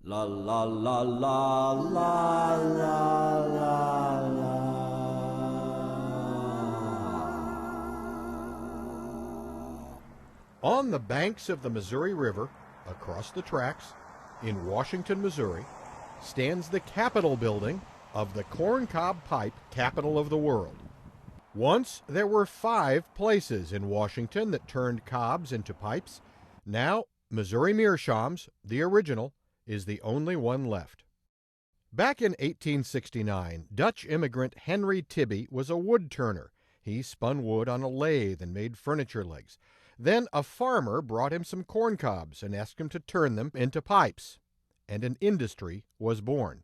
La la la la la la la la. On the banks of the Missouri River, across the tracks, in Washington, Missouri, stands the Capitol building of the corncob pipe capital of the world. Once there were 5 places in Washington that turned cobs into pipes. Now, Missouri Meerschaum's, the original, is the only one left. Back in 1869, Dutch immigrant Henry Tibby was a wood turner. He spun wood on a lathe and made furniture legs. Then a farmer brought him some corn cobs and asked him to turn them into pipes. And an industry was born.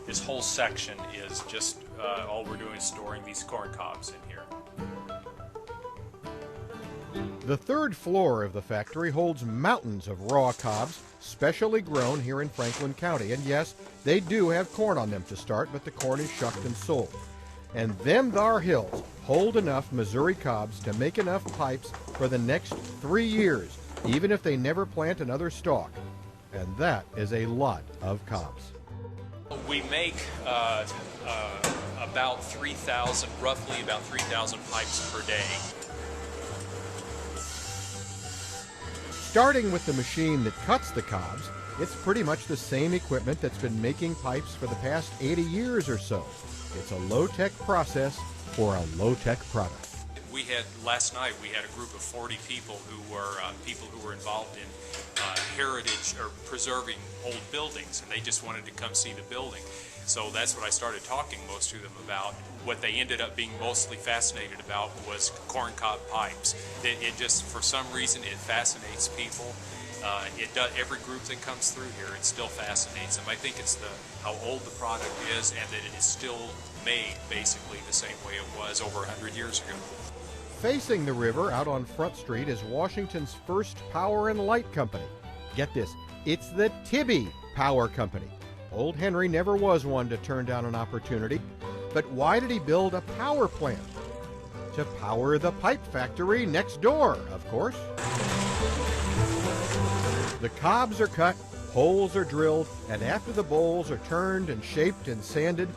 This whole section is just all we're doing is storing these corn cobs in here. The 3rd floor of the factory holds mountains of raw cobs, specially grown here in Franklin County. And yes, they do have corn on them to start, but the corn is shucked and sold. And them thar hills hold enough Missouri cobs to make enough pipes for the next 3 years, even if they never plant another stalk. And that is a lot of cobs. We make about 3,000, roughly about 3,000 pipes per day. Starting with the machine that cuts the cobs, it's pretty much the same equipment that's been making pipes for the past 80 years or so. It's a low-tech process for a low-tech product. Last night we had a group of 40 people who were involved in heritage or preserving old buildings, and they just wanted to come see the building. So that's what I started talking most to them about. What they ended up being mostly fascinated about was corncob pipes. It just, for some reason, it fascinates people. It does. Every group that comes through here, it still fascinates them. I think it's how old the product is, and that it is still made basically the same way it was over 100 years ago. Facing the river out on Front Street is Washington's first power and light company. Get this, it's the Tibby Power Company. Old Henry never was one to turn down an opportunity. But why did he build a power plant? To power the pipe factory next door, of course. The cobs are cut, holes are drilled, and after the bowls are turned and shaped and sanded,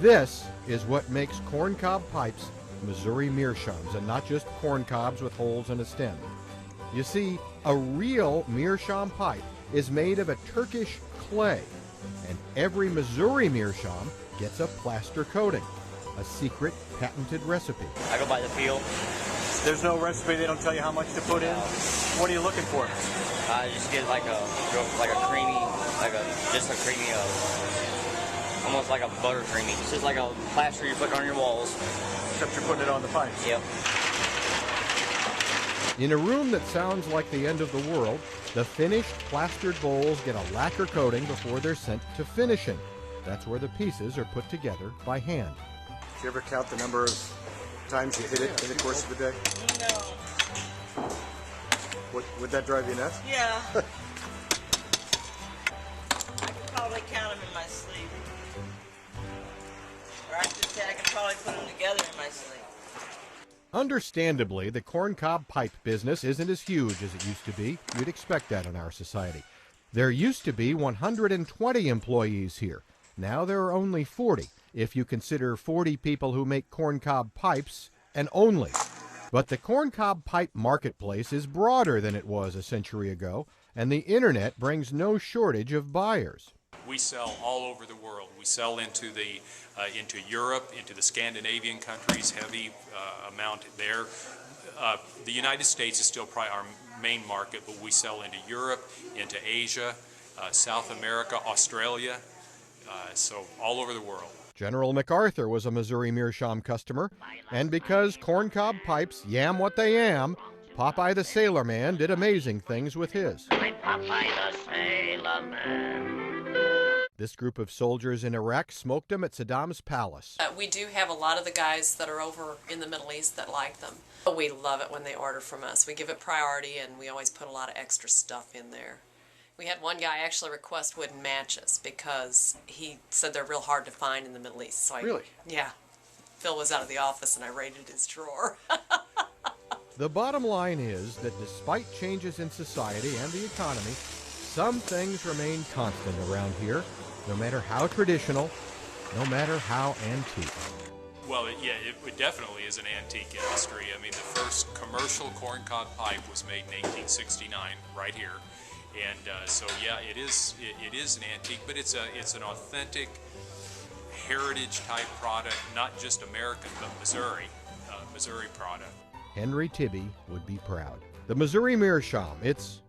this is what makes corncob pipes Missouri Meerschaums, and not just corn cobs with holes and a stem. You see, a real Meerschaum pipe is made of a Turkish clay, and every Missouri Meerschaum gets a plaster coating, a secret patented recipe. I go by the feel. There's no recipe, they don't tell you how much to put in? What are you looking for? I just get like a creamy, almost like a butter creamy. It's just like a plaster you put on your walls. Except you're putting it on the pipes. Yep. In a room that sounds like the end of the world, the finished plastered bowls get a lacquer coating before they're sent to finishing. That's where the pieces are put together by hand. Did you ever count the number of times you hit it in the course of the day? No. Would that drive you nuts? Yeah. I could probably count them in my sleep. Or I should say I could probably put them together in my sleep. Understandably, the corncob pipe business isn't as huge as it used to be. You'd expect that in our society. There used to be 120 employees here. Now there are only 40, if you consider 40 people who make corncob pipes, and only. But the corncob pipe marketplace is broader than it was a century ago, and the internet brings no shortage of buyers. We sell all over the world. We sell into Europe, into the Scandinavian countries, heavy amount there. The United States is still probably our main market, but we sell into Europe, into Asia, South America, Australia, so all over the world. General MacArthur was a Missouri Meerschaum customer, and because corncob pipes yam what they am, Popeye the Sailor Man did amazing things with his. I'm Popeye the Sailor Man. This group of soldiers in Iraq smoked them at Saddam's palace. We do have a lot of the guys that are over in the Middle East that like them. We love it when they order from us. We give it priority, and we always put a lot of extra stuff in there. We had one guy actually request wooden matches because he said they're real hard to find in the Middle East. So Really? Yeah. Phil was out of the office and I raided his drawer. The bottom line is that despite changes in society and the economy, some things remain constant around here, no matter how traditional, no matter how antique. Well, it definitely is an antique industry. I mean, the first commercial corncob pipe was made in 1869 right here. And so, yeah, it is an antique, but it's an authentic heritage-type product, not just American, but Missouri product. Henry Tibby would be proud. The Missouri Meerschaum, it's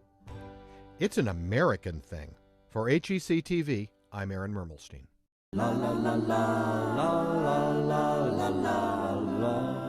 an American thing. For HECtv, I'm Aaron Mermelstein. La la la la la la la la la la.